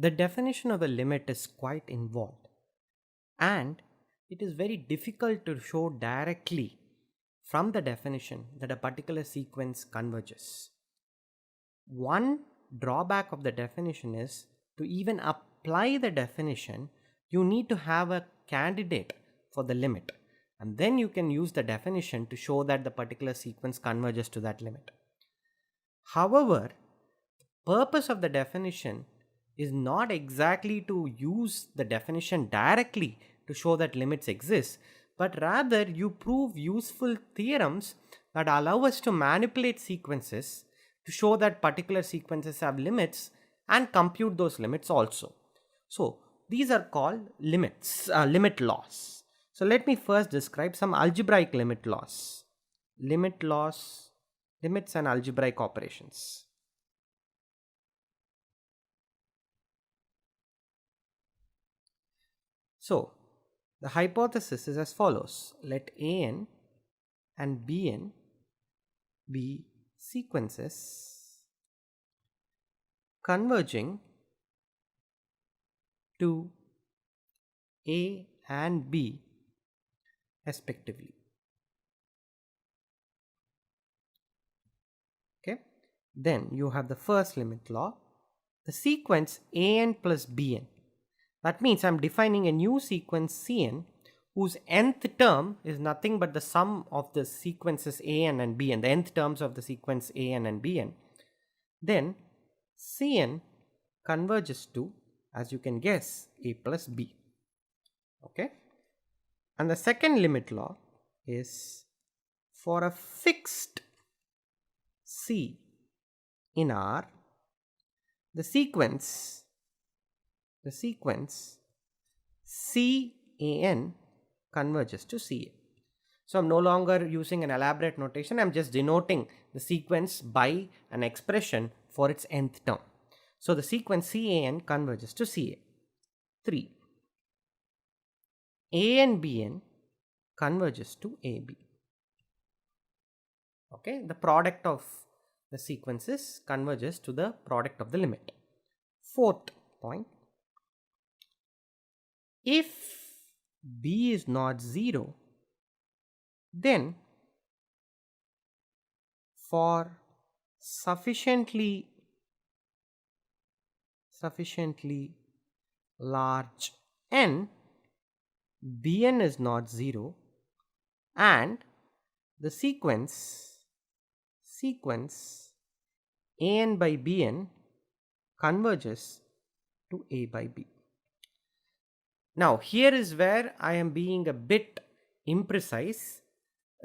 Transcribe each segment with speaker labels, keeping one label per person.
Speaker 1: the definition of the limit is quite involved, and it is very difficult to show directly from the definition that a particular sequence converges. One drawback of the definition is to even apply the definition, you need to have a candidate for the limit, and then you can use the definition to show that the particular sequence converges to that limit. However, purpose of the definition is not exactly to use the definition directly to show that limits exist, but rather you prove useful theorems that allow us to manipulate sequences to show that particular sequences have limits and compute those limits also. So these are called limit laws. So let me first describe some algebraic limit laws. Limits and algebraic operations. So the hypothesis is as follows. Let an and bn be sequences converging to a and b respectively. Okay, then you have the first limit law, the sequence an plus bn. That means I'm defining a new sequence Cn whose nth term is nothing but the sum of the sequences an and bn, the nth terms of the sequence an and bn. Then Cn converges to, as you can guess, a plus b. Okay, and the second limit law is for a fixed C in R, the sequence Can converges to Ca. So I'm no longer using an elaborate notation, I'm just denoting the sequence by an expression for its nth term. So the sequence Can converges to Ca. 3. A and Bn converges to AB. Okay, the product of the sequences converges to the product of the limit. Fourth point, if b is not 0, then for sufficiently large n, bn is not 0 and the sequence an by bn converges to a by b. Now here is where I am being a bit imprecise.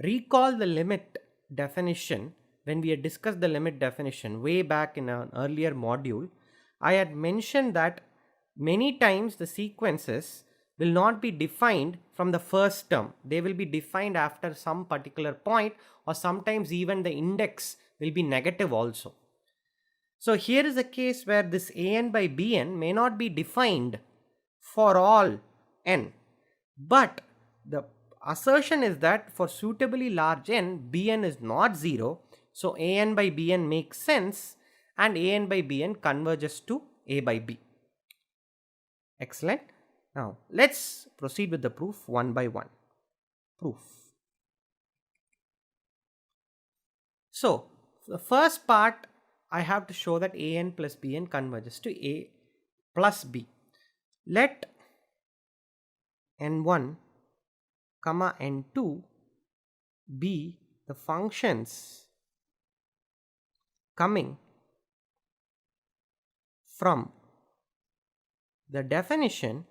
Speaker 1: Recall the limit definition. When we had discussed the limit definition way back in an earlier module, I had mentioned that many times the sequences will not be defined from the first term. They will be defined after some particular point, or sometimes even the index will be negative also. So here is a case where this an by bn may not be defined for all n, but the assertion is that for suitably large n, bn is not 0, so an by bn makes sense and an by bn converges to a by b. Excellent. Now let's proceed with the proof one by one. Proof. So the first part, I have to show that an plus bn converges to a plus b. Let n1 comma n2 be the functions coming from the definition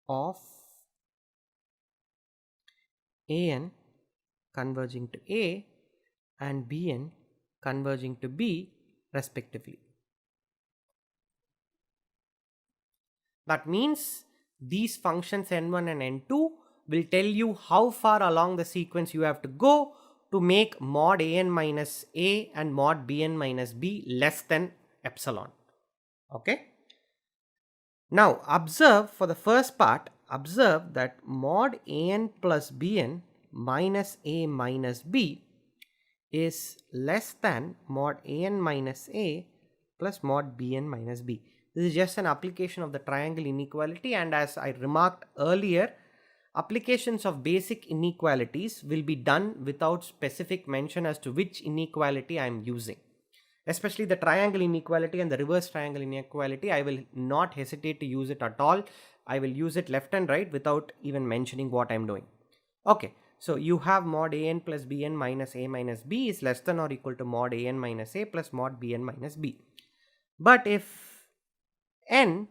Speaker 1: of an converging to a and bn converging to b respectively. That means these functions n1 and n2 will tell you how far along the sequence you have to go to make mod an minus a and mod bn minus b less than epsilon. Okay. Now observe, for the first part, observe that mod an plus bn minus a minus b is less than mod an minus a plus mod Bn minus B. This is just an application of the triangle inequality, and as I remarked earlier, applications of basic inequalities will be done without specific mention as to which inequality I am using. Especially the triangle inequality and the reverse triangle inequality, I will not hesitate to use it at all. I will use it left and right without even mentioning what I am doing. Okay, so you have mod an plus bn minus a minus b is less than or equal to mod an minus a plus mod bn minus b. But if n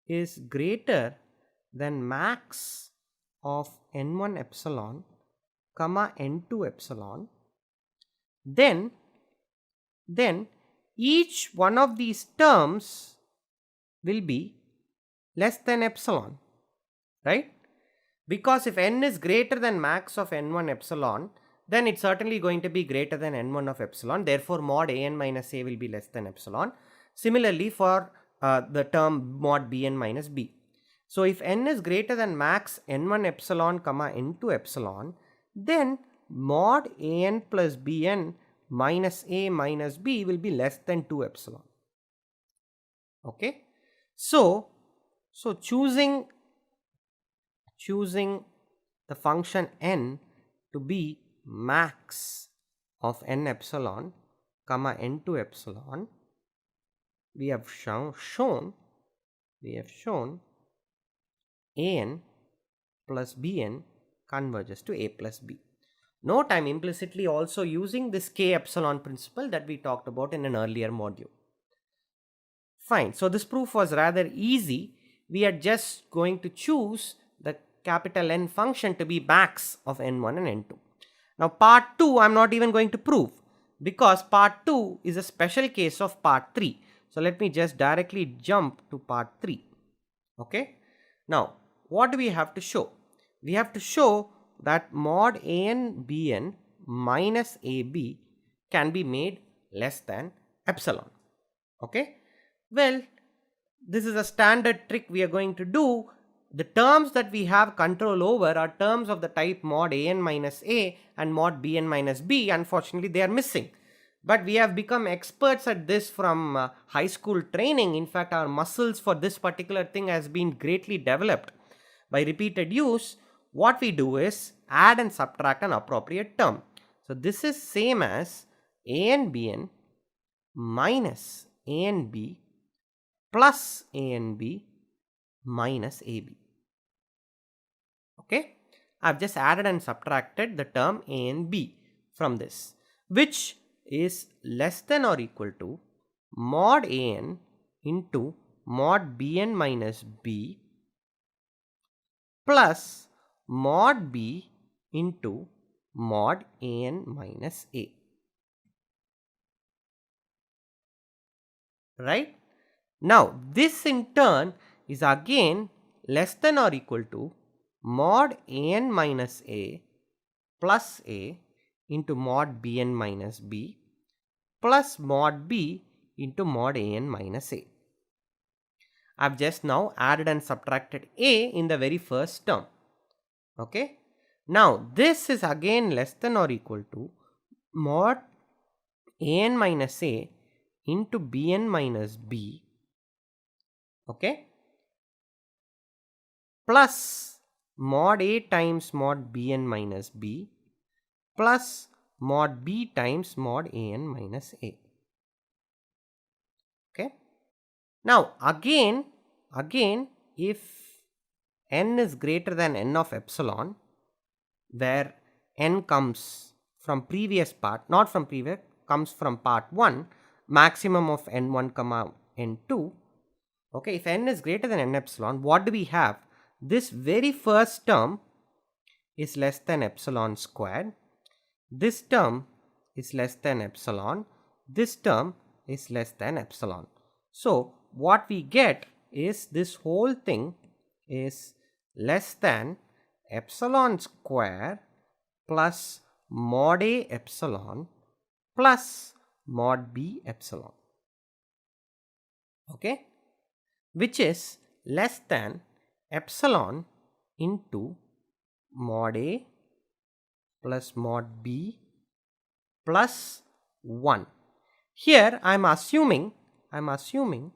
Speaker 1: is greater than max of n1 epsilon comma n2 epsilon, then each one of these terms will be less than epsilon, right? Because if n is greater than max of n1 epsilon, then it's certainly going to be greater than n1 of epsilon. Therefore, mod an minus a will be less than epsilon. Similarly, for the term mod bn minus b. So, if n is greater than max n1 epsilon comma n2 epsilon, then mod an plus bn minus a minus b will be less than 2 epsilon. Okay. So choosing the function n to be max of n epsilon comma n2 epsilon, we have shown an plus bn converges to a plus b. Note, I am implicitly also using this k epsilon principle that we talked about in an earlier module. Fine. So this proof was rather easy. We are just going to choose the capital N function to be max of n1 and n2. Now part 2 I am not even going to prove, because part 2 is a special case of part 3. So let me just directly jump to part 3. Okay. Now what do we have to show? We have to show that mod an bn minus ab can be made less than epsilon. Okay. Well, this is a standard trick we are going to do. The terms that we have control over are terms of the type mod an minus a and mod bn minus b. Unfortunately, they are missing. But we have become experts at this from high school training. In fact, our muscles for this particular thing has been greatly developed. By repeated use, what we do is add and subtract an appropriate term. So this is same as a and bn minus a and b plus a and b minus ab. Okay, I have just added and subtracted the term a and b from this, which is less than or equal to mod an into mod bn minus b plus mod b into mod an minus a. Right? Now this in turn is again less than or equal to mod an minus a plus a into mod bn minus b plus mod b into mod an minus a. I have just now added and subtracted a in the very first term. Okay. Now this is again less than or equal to mod an minus a into bn minus b, okay, plus mod a times mod bn minus b plus mod b times mod an minus a. Okay. Now again if n is greater than n of epsilon, where n comes from previous part, not from previous, comes from part 1, maximum of n1 comma n2. Okay, if n is greater than n epsilon, what do we have? This very first term is less than epsilon squared. This term is less than epsilon. This term is less than epsilon. So what we get is this whole thing is less than epsilon square plus mod a epsilon plus mod b epsilon. Okay, which is less than epsilon into mod a plus mod b plus 1. Here I am assuming I'm assuming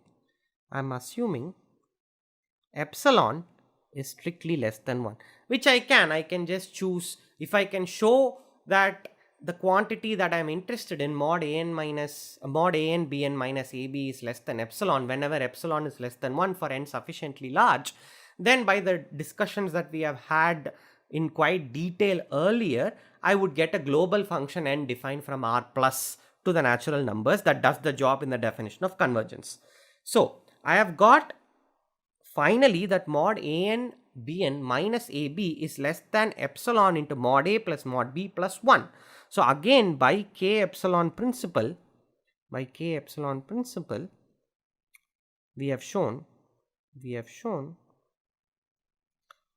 Speaker 1: epsilon is strictly less than 1, which I can just choose. If I can show that the quantity that I'm interested in, mod an bn minus ab, is less than epsilon whenever epsilon is less than 1 for n sufficiently large, then by the discussions that we have had in quite detail earlier, I would get a global function n defined from r plus to the natural numbers that does the job in the definition of convergence. So I have got finally that mod an bn minus ab is less than epsilon into mod a plus mod b plus 1. So again, by k epsilon principle, we have shown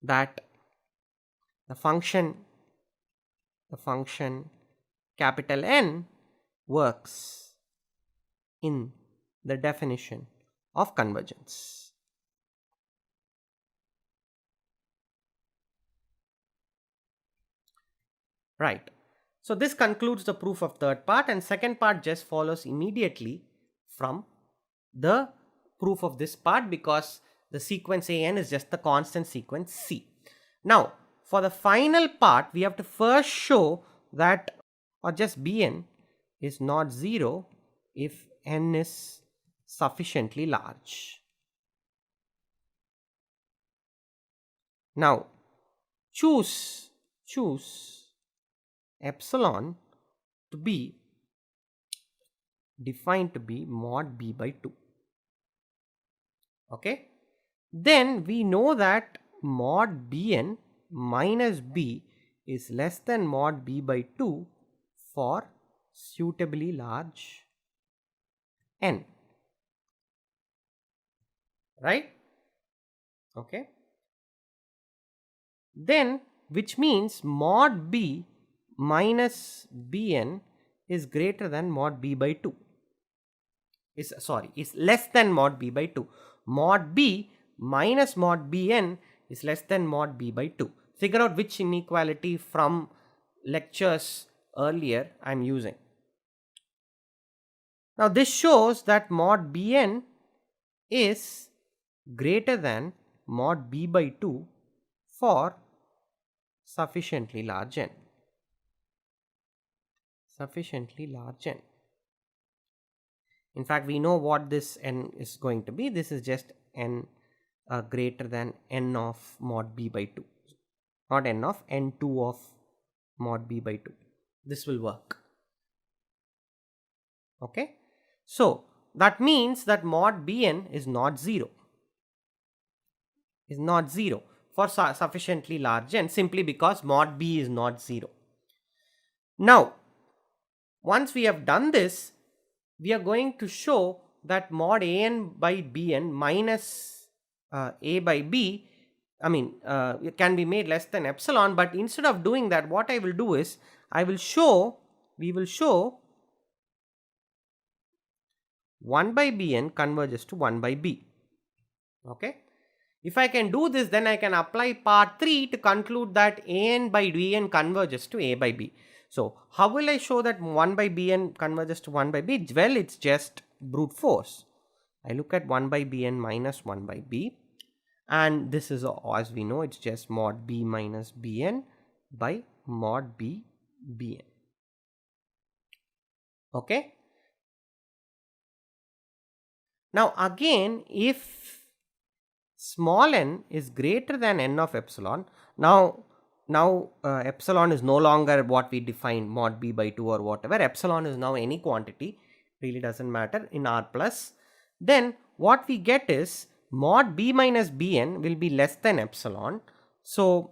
Speaker 1: that the function capital N works in the definition of convergence. Right. So this concludes the proof of third part, and second part just follows immediately from the proof of this part, because the sequence an is just the constant sequence C. Now for the final part, we have to first show that, or just Bn is not 0 if n is sufficiently large. Now choose epsilon to be defined to be mod b by 2. Okay, then we know that mod bn minus b is less than mod b by 2 for suitably large n, right? Okay, then which means mod b minus bn is greater than mod b by 2, is less than mod b by 2. Mod b minus mod bn is less than mod b by 2. Figure out which inequality from lectures earlier I am using. Now this shows that mod bn is greater than mod b by 2 for sufficiently large n. In fact, we know what this n is going to be. This is just n greater than n of mod b by 2, not n of n2 of mod b by 2. This will work. Okay, so that means that mod bn is not 0 for sufficiently large n, simply because mod b is not 0. Now once we have done this, we are going to show that mod an by bn minus a by b, it can be made less than epsilon. But instead of doing that, what I will do is we will show 1 by bn converges to 1 by b. Okay, if I can do this, then I can apply part 3 to conclude that an by bn converges to a by b. So how will I show that 1 by bn converges to 1 by b? Well, it's just brute force. I look at 1 by bn minus 1 by b, and this is, as we know, it's just mod b minus bn by mod b bn. Okay, now again, if small n is greater than n of epsilon, now epsilon is no longer what we define, mod b by 2 or whatever. Epsilon is now any quantity, really doesn't matter, in R plus. Then what we get is mod b minus bn will be less than epsilon. So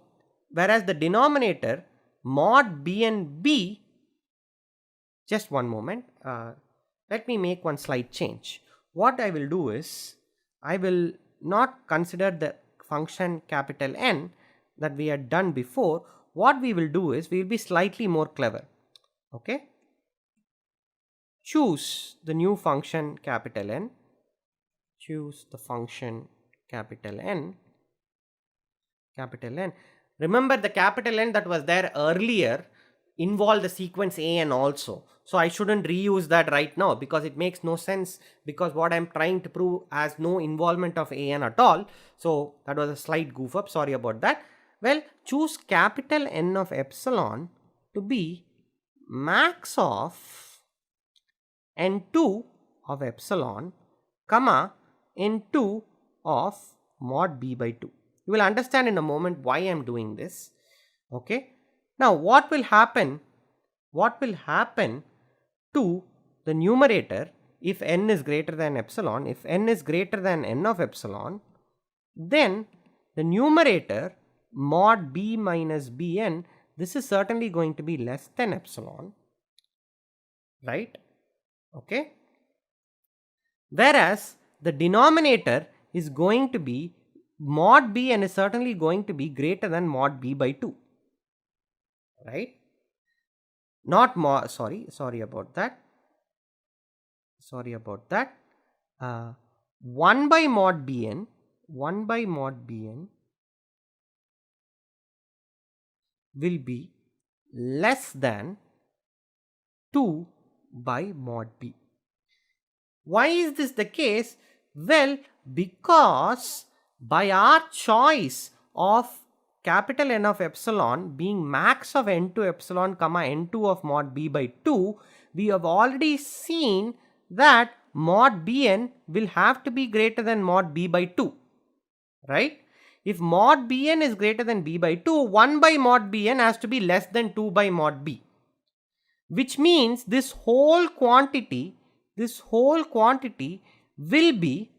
Speaker 1: whereas the denominator mod bn b, just one moment, let me make one slight change. What I will do is, I will not consider the function capital N that we had done before. What we will do is, we will be slightly more clever. Okay, choose the new function capital N, choose the function capital N. Remember, the capital N that was there earlier involved the sequence an also. So I shouldn't reuse that right now because it makes no sense, because what I'm trying to prove has no involvement of an at all. So that was a slight goof up. Sorry about that. Well, choose capital N of epsilon to be max of n2 of epsilon, comma n2 of mod b by 2. You will understand in a moment why I am doing this. Okay. Now what will happen? What will happen to the numerator if n is greater than epsilon? If n is greater than n of epsilon, then the numerator mod b minus bn, this is certainly going to be less than epsilon, right? Okay. Whereas the denominator is going to be mod b and is certainly going to be greater than mod b by 2, right? Not mod, sorry about that. Sorry about that. 1 by mod bn, 1 by mod bn will be less than 2 by mod b. Why is this the case? Well, because by our choice of capital N of epsilon being max of n2 epsilon comma n2 of mod b by 2, we have already seen that mod bn will have to be greater than mod b by 2, right? If mod bn is greater than b by 2, 1 by mod bn has to be less than 2 by mod b, which means this whole quantity will be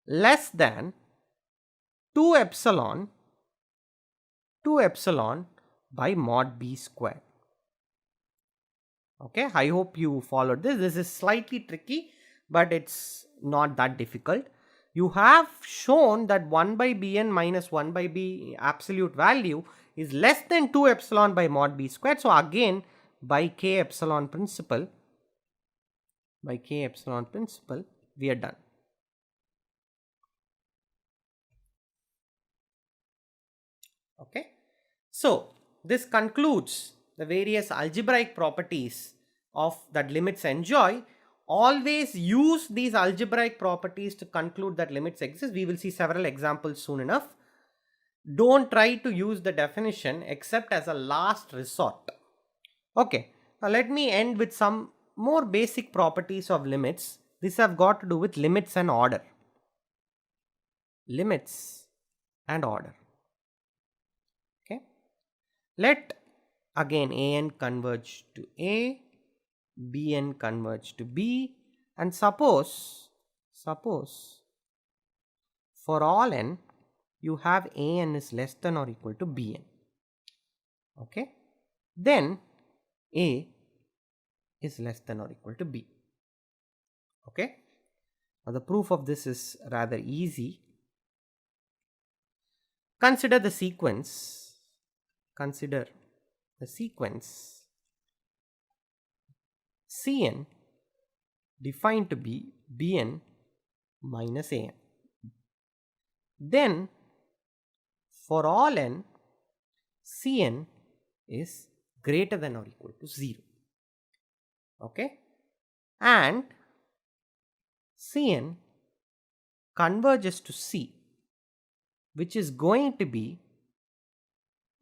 Speaker 1: less than 2 epsilon by mod b square. Okay, I hope you followed this. This is slightly tricky, but it's not that difficult. You have shown that 1 by bn minus 1 by b absolute value is less than 2 epsilon by mod b squared. So again, by k epsilon principle, we are done. Okay. So this concludes the various algebraic properties of that limits enjoy. Always use these algebraic properties to conclude that limits exist. We will see several examples soon enough. Don't try to use the definition except as a last resort. Okay, now let me end with some more basic properties of limits. This have got to do with limits and order. Limits and order. Okay. Let again an converge to a, bn converge to b, and suppose for all n you have an is less than or equal to bn. Okay. Then a is less than or equal to b. Okay. Now the proof of this is rather easy. Consider the sequence Cn defined to be Bn minus An. Then for all n, Cn is greater than or equal to 0. Okay, and Cn converges to C, which is going to be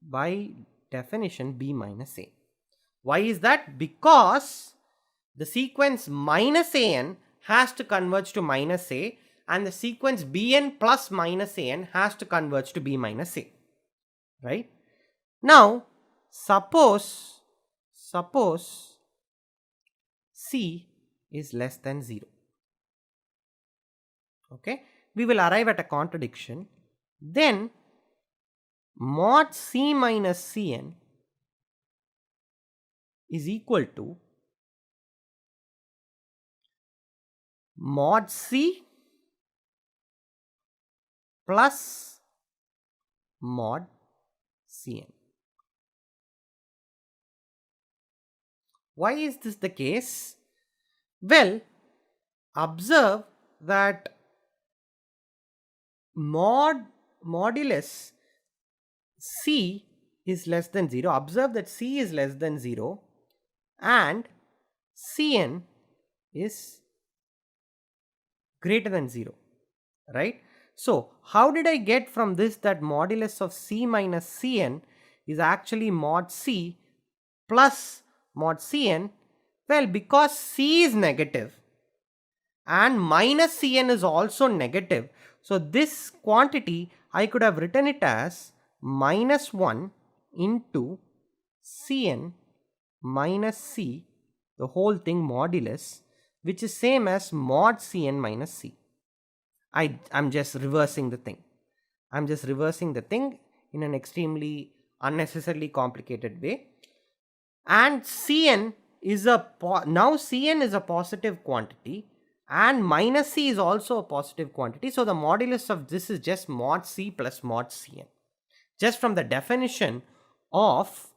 Speaker 1: by definition B minus A. Why is that? Because the sequence minus An has to converge to minus A, and the sequence Bn plus minus An has to converge to B minus A, right? Now suppose C is less than 0. Okay, we will arrive at a contradiction. Then mod C minus Cn is equal to mod C plus mod Cn. Why is this the case? Well, observe that modulus C is less than 0. Observe that C is less than 0. and Cn is greater than 0, right? So how did I get from this that modulus of C minus Cn is actually mod C plus mod Cn? Well, because C is negative and minus Cn is also negative, so this quantity I could have written it as minus 1 into Cn minus C, the whole thing modulus, which is same as mod Cn minus C. I'm just reversing the thing. I'm just reversing the thing in an extremely unnecessarily complicated way. And Cn is now Cn is a positive quantity and minus C is also a positive quantity. So the modulus of this is just mod C plus mod Cn. Just from the definition of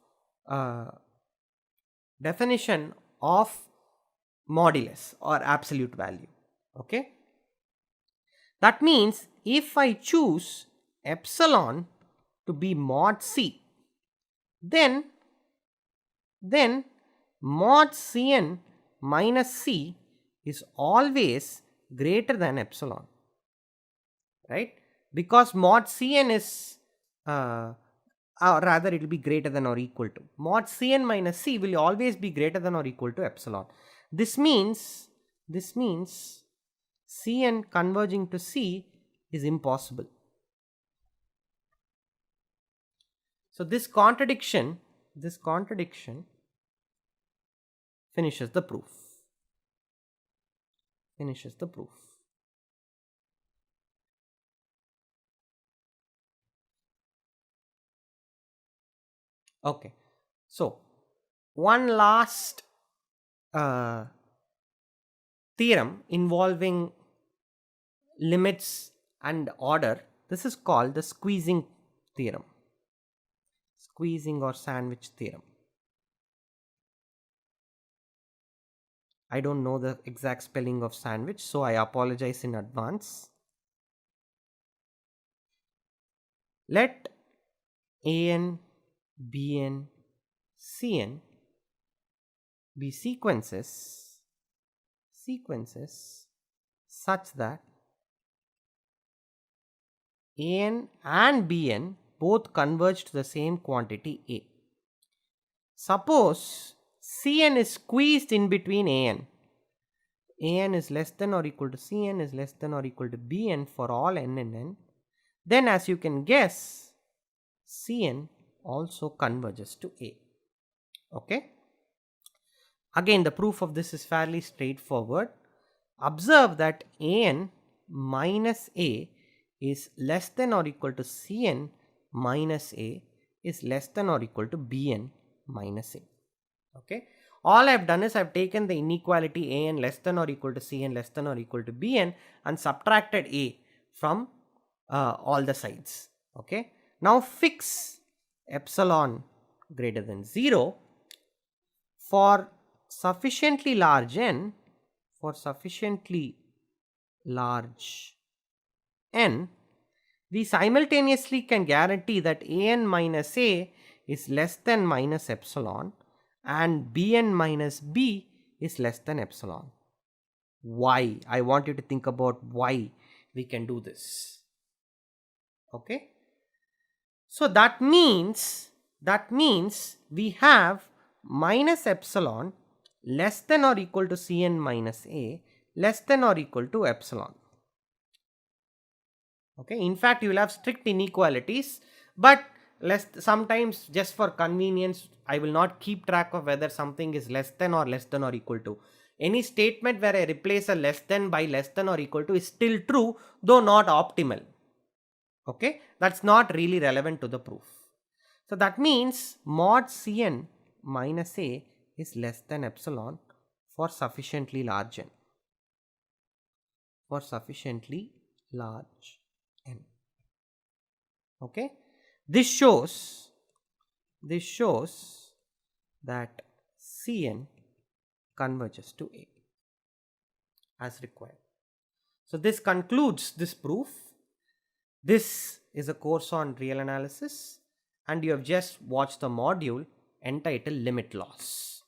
Speaker 1: modulus or absolute value. Okay. That means if I choose epsilon to be mod C, then mod Cn minus C is always greater than epsilon, right? Because mod Cn is or rather it will be greater than or equal to. Mod Cn minus C will always be greater than or equal to epsilon. This means Cn converging to C is impossible. So this contradiction finishes the proof. Okay, so one last theorem involving limits and order. This is called the squeezing theorem, squeezing or sandwich theorem. I don't know the exact spelling of sandwich, so I apologize in advance. Let An, Bn, Cn be sequences such that An and Bn both converge to the same quantity A. Suppose Cn is squeezed in between An. An is less than or equal to Cn is less than or equal to Bn for all n and n. Then as you can guess, Cn also converges to A. Okay. Again, the proof of this is fairly straightforward. Observe that An minus A is less than or equal to Cn minus A is less than or equal to Bn minus A. Okay. All I have done is I have taken the inequality An less than or equal to Cn less than or equal to Bn and subtracted A from all the sides. Okay. Now fix epsilon greater than 0 for sufficiently large n, we simultaneously can guarantee that An minus A is less than minus epsilon and Bn minus B is less than epsilon. Why? I want you to think about why we can do this. Okay. So that means we have minus epsilon less than or equal to Cn minus A less than or equal to epsilon. Okay. In fact, you will have strict inequalities, but sometimes just for convenience I will not keep track of whether something is less than or equal to. Any statement where I replace a less than by less than or equal to is still true, though not optimal. Okay, that's not really relevant to the proof. So that means mod Cn minus A is less than epsilon for sufficiently large n. Okay, this shows that Cn converges to A as required. So this concludes this proof. This is a course on real analysis and you have just watched the module entitled limit laws.